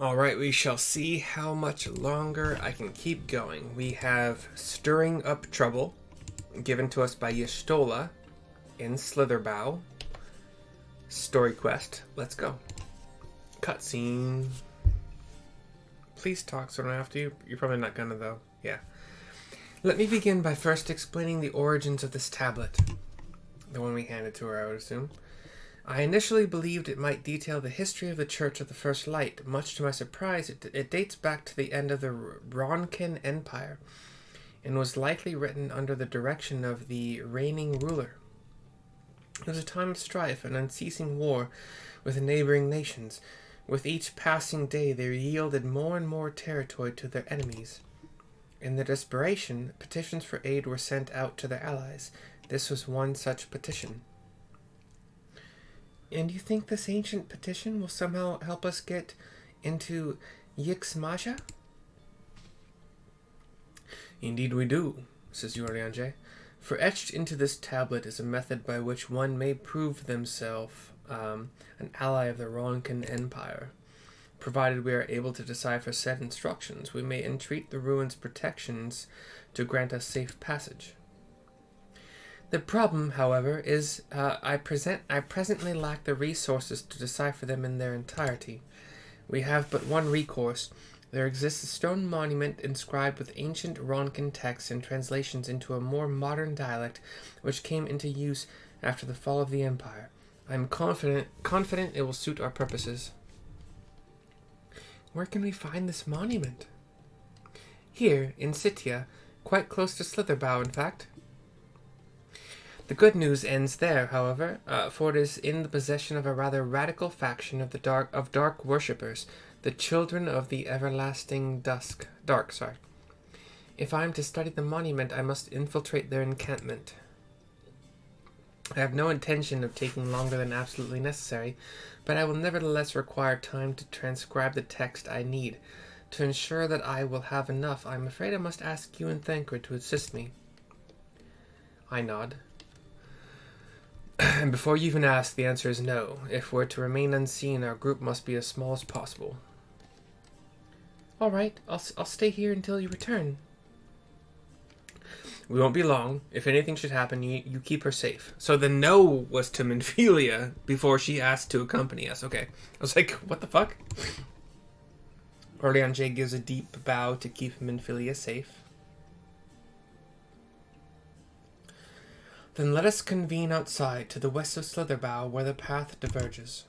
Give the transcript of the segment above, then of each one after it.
Alright, we shall see how much longer I can keep going. We have Stirring Up Trouble, given to us by Y'shtola in Slitherbow. Story quest. Let's go. Cutscene. Please talk so I don't have to. You're probably not gonna, though. Yeah. Let me begin by first explaining the origins of this tablet. The one we handed to her, I would assume. I initially believed it might detail the history of the Church of the First Light. Much to my surprise, it dates back to the end of the Ronkin Empire, and was likely written under the direction of the reigning ruler. It was a time of strife and unceasing war with the neighboring nations. With each passing day, they yielded more and more territory to their enemies. In their desperation, petitions for aid were sent out to their allies. This was one such petition. And you think this ancient petition will somehow help us get into Yixmasha? Indeed we do, says Yorianje. For etched into this tablet is a method by which one may prove themselves an ally of the Ronkin Empire. Provided we are able to decipher said instructions, we may entreat the ruins' protections to grant us safe passage. The problem, however, is I presently lack the resources to decipher them in their entirety. We have but one recourse. There exists a stone monument inscribed with ancient Ronkin texts and translations into a more modern dialect which came into use after the fall of the Empire. I am confident it will suit our purposes. Where can we find this monument? Here, in Sitya, quite close to Slitherbow, in fact. The good news ends there, however, for it is in the possession of a rather radical faction of dark worshippers, the children of the everlasting dark. If I am to study the monument, I must infiltrate their encampment. I have no intention of taking longer than absolutely necessary, but I will nevertheless require time to transcribe the text I need. To ensure that I will have enough, I am afraid I must ask you and Thancred to assist me. I nod. And before you even ask, the answer is no. If we're to remain unseen, our group must be as small as possible. All right, I'll stay here until you return. We won't be long. If anything should happen, you keep her safe. So the no was to Minfilia before she asked to accompany us. Okay. I was like, what the fuck? Orleanje gives a deep bow to keep Minfilia safe. Then let us convene outside, to the west of Slitherbow, where the path diverges.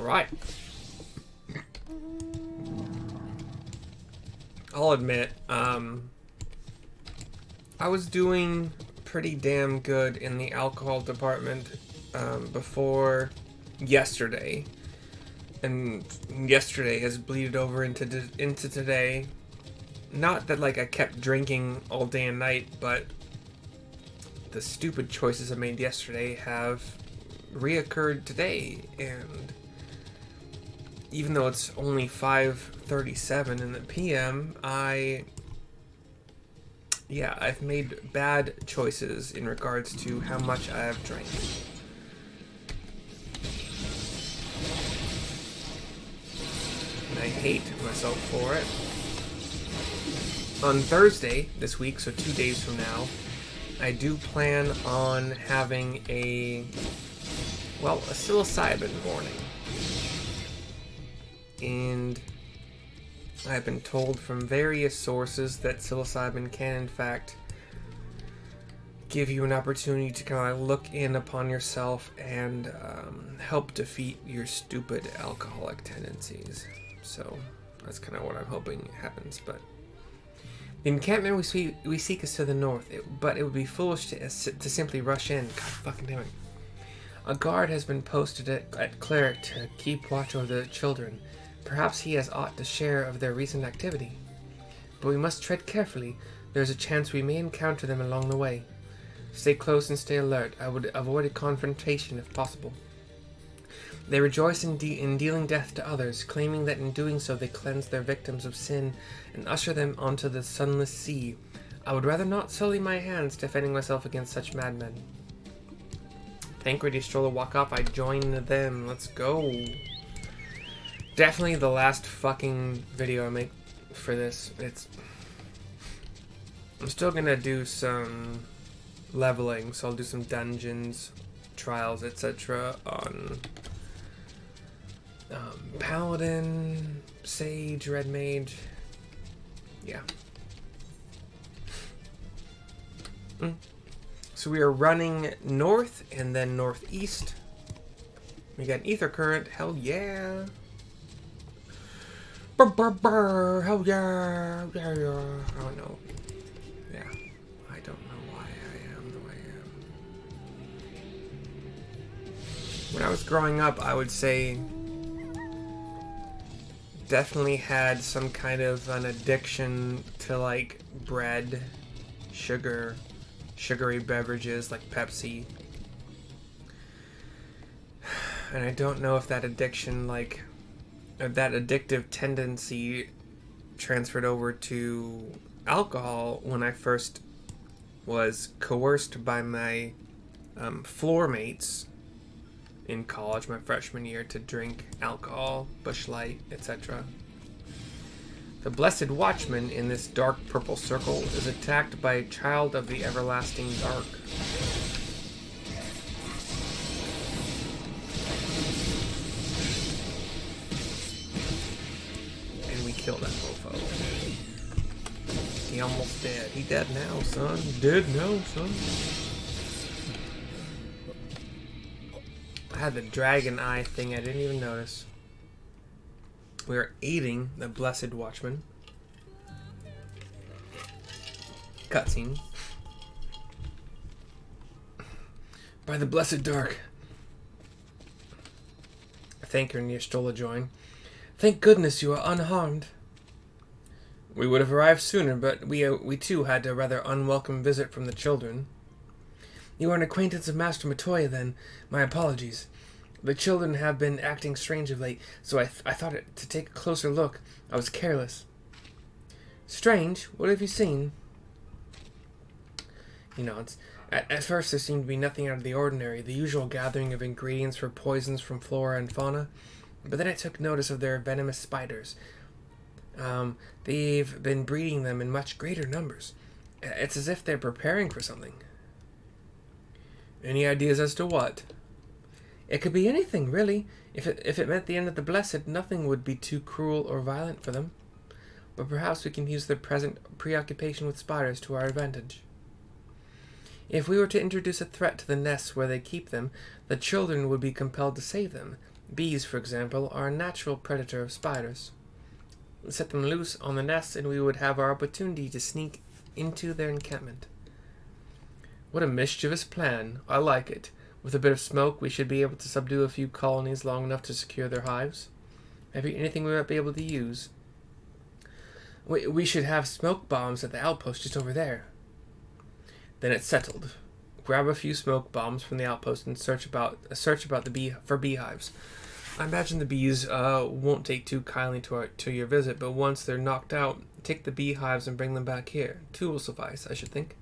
Right. I'll admit, I was doing pretty damn good in the alcohol department before yesterday. And yesterday has bleeded over into today. Not that, like, I kept drinking all day and night, but the stupid choices I made yesterday have reoccurred today. And even though it's only 5:37 in the PM, I've made bad choices in regards to how much I have drank. I hate myself for it. On Thursday this week, so 2 days from now, I do plan on having a psilocybin morning. And I've been told from various sources that psilocybin can, in fact, give you an opportunity to kind of look in upon yourself and help defeat your stupid alcoholic tendencies. So that's kind of what I'm hoping happens. But the encampment we seek is to the north, but it would be foolish to simply rush in. God fucking damn it. A guard has been posted at Cleric to keep watch over the children. Perhaps he has aught to share of their recent activity. But we must tread carefully. There is a chance we may encounter them along the way. Stay close and stay alert. I would avoid a confrontation if possible. They rejoice in dealing death to others, claiming that in doing so they cleanse their victims of sin and usher them onto the sunless sea. I would rather not sully my hands defending myself against such madmen. Tancred, Y'shtola, walk off. I join them. Let's go. Definitely the last fucking video I make for this. I'm still gonna do some leveling, so I'll do some dungeons, trials, etc. on Paladin, Sage, Red Mage. Yeah. So we are running north and then northeast. We got an ether current. Hell yeah. Brr, brr, brr. Hell yeah. Yeah, yeah. Oh no. Yeah. I don't know why I am the way I am. When I was growing up, I would say definitely had some kind of an addiction to like bread, sugar, sugary beverages like Pepsi. And I don't know if that addiction, like, or that addictive tendency transferred over to alcohol when I first was coerced by my floor mates in college, my freshman year, to drink alcohol, Busch Light, etc. The Blessed Watchman in this dark purple circle is attacked by a child of the everlasting dark. And we kill that mofo. He almost dead. He dead now, son. Dead now, son. I had the dragon eye thing I didn't even notice. We are aiding the Blessed Watchman. Cutscene. By the Blessed Dark. Thanker and Y'shtola join. Thank goodness you are unharmed. We would have arrived sooner, but we too had a rather unwelcome visit from the children. You are an acquaintance of Master Matoya, then. My apologies. The children have been acting strange of late, so I thought to take a closer look. I was careless. Strange? What have you seen? He nods. At first there seemed to be nothing out of the ordinary, the usual gathering of ingredients for poisons from flora and fauna. But then I took notice of their venomous spiders. They've been breeding them in much greater numbers. It's as if they're preparing for something. Any ideas as to what? It could be anything, really. If it meant the end of the Blessed, nothing would be too cruel or violent for them. But perhaps we can use their present preoccupation with spiders to our advantage. If we were to introduce a threat to the nests where they keep them, the children would be compelled to save them. Bees, for example, are a natural predator of spiders. Set them loose on the nests and we would have our opportunity to sneak into their encampment. What a mischievous plan. I like it. With a bit of smoke, we should be able to subdue a few colonies long enough to secure their hives. Have you anything we might be able to use? We should have smoke bombs at the outpost just over there. Then it's settled. Grab a few smoke bombs from the outpost and search about for beehives. I imagine the bees won't take too kindly to your visit, but once they're knocked out, take the beehives and bring them back here. 2 will suffice, I should think.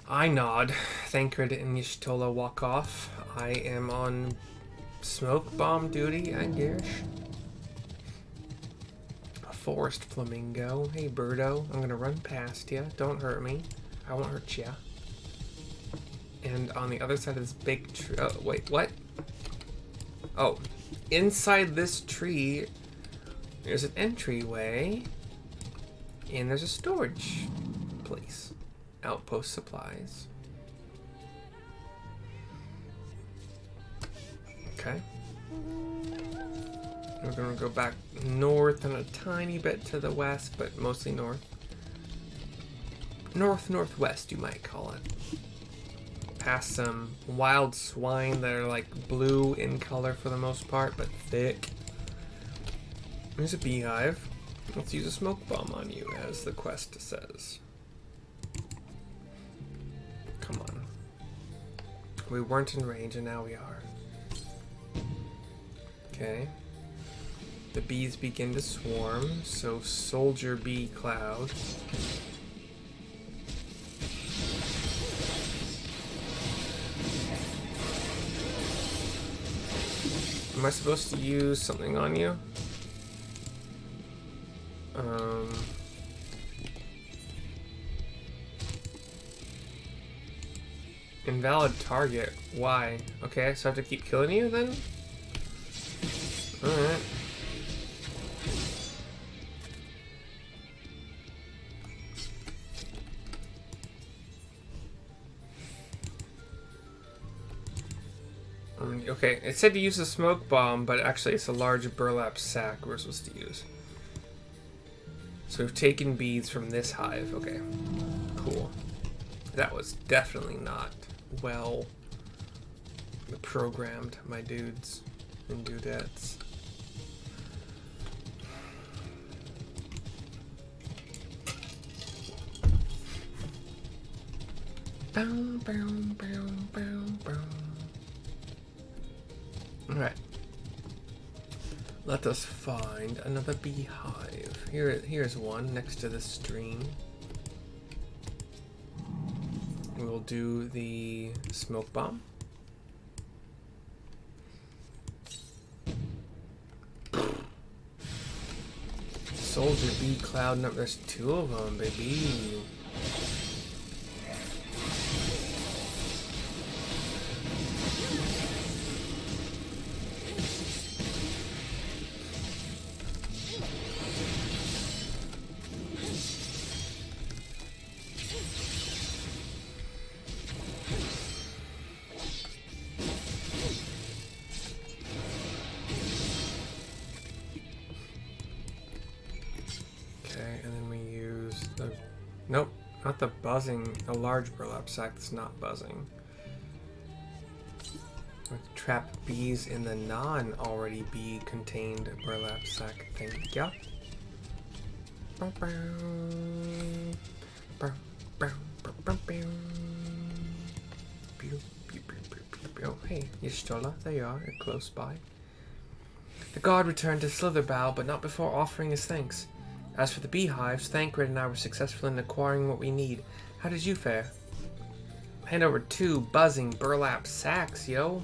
I nod. Tancred and Y'shtola walk off. I am on smoke bomb duty, I guess. A forest flamingo. Hey, birdo. I'm gonna run past you. Don't hurt me. I won't hurt ya. And on the other side of this big tree... Oh, wait, what? Oh, inside this tree, there's an entryway. And there's a storage place. Outpost supplies. Okay. We're gonna go back north and a tiny bit to the west, but mostly north. Northwest, you might call it. Past some wild swine that are like blue in color for the most part, but thick. There's a beehive. Let's use a smoke bomb on you, as the quest says. Come on. We weren't in range and now we are. Okay. The bees begin to swarm, so soldier bee cloud. Am I supposed to use something on you? Invalid target. Why? Okay, so I have to keep killing you then? Alright. Okay, it said to use a smoke bomb, but actually it's a large burlap sack we're supposed to use. So we've taken beads from this hive. Okay, cool. That was definitely not well programmed, my dudes and dudettes. Bow, bow, bow, bow, bow. Alright. Let us find another beehive. Here's one next to the stream. We'll do the smoke bomb. Soldier bee cloud number. There's 2 of them, baby. Nope, not the buzzing, the large burlap sack that's not buzzing. Trap bees in the non-already bee contained burlap sack thing. Yeah. Oh, hey, Y'shtola, there you are, you're close by. The guard returned to Slitherbow, but not before offering his thanks. As for the beehives, Thancred and I were successful in acquiring what we need. How did you fare? Hand over 2 buzzing burlap sacks, yo.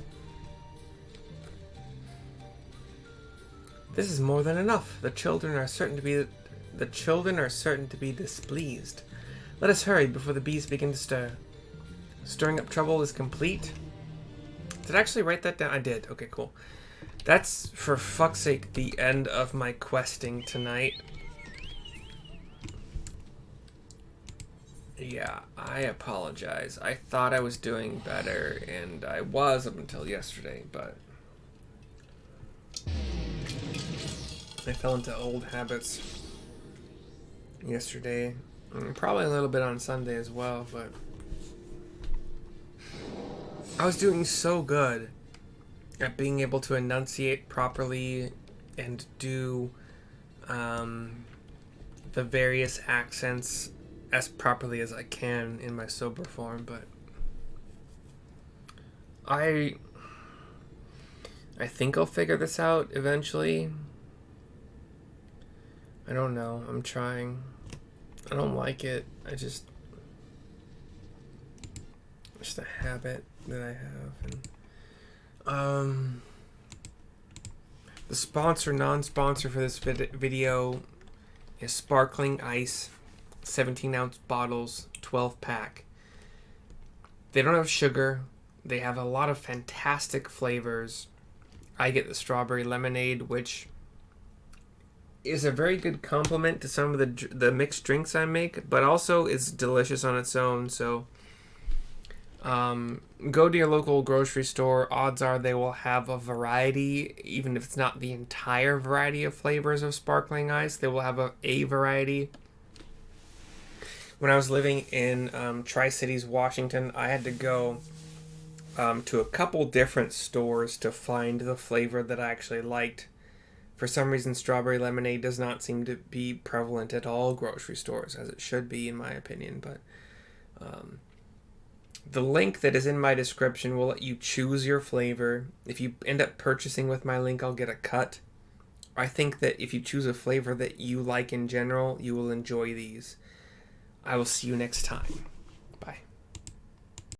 This is more than enough. The children are certain to be displeased. Let us hurry before the bees begin to stir. Stirring up trouble is complete. Did I actually write that down? I did. Okay, cool. That's, for fuck's sake, the end of my questing tonight. Yeah, I apologize. I thought I was doing better, and I was up until yesterday, but I fell into old habits yesterday. Probably a little bit on Sunday as well, but I was doing so good at being able to enunciate properly and do the various accents as properly as I can in my sober form, but I think I'll figure this out eventually. I don't know. I'm trying. I don't like it. It's a habit that I have. And the sponsor, non-sponsor for this video is Sparkling Ice. 17-ounce bottles, 12-pack. They don't have sugar. They have a lot of fantastic flavors. I get the strawberry lemonade, which is a very good complement to some of the mixed drinks I make, but also is delicious on its own. So go to your local grocery store. Odds are they will have a variety, even if it's not the entire variety of flavors of sparkling ice. They will have a variety. When I was living in Tri-Cities, Washington, I had to go to a couple different stores to find the flavor that I actually liked. For some reason, strawberry lemonade does not seem to be prevalent at all grocery stores, as it should be, in my opinion. But the link that is in my description will let you choose your flavor. If you end up purchasing with my link, I'll get a cut. I think that if you choose a flavor that you like in general, you will enjoy these. I will see you next time.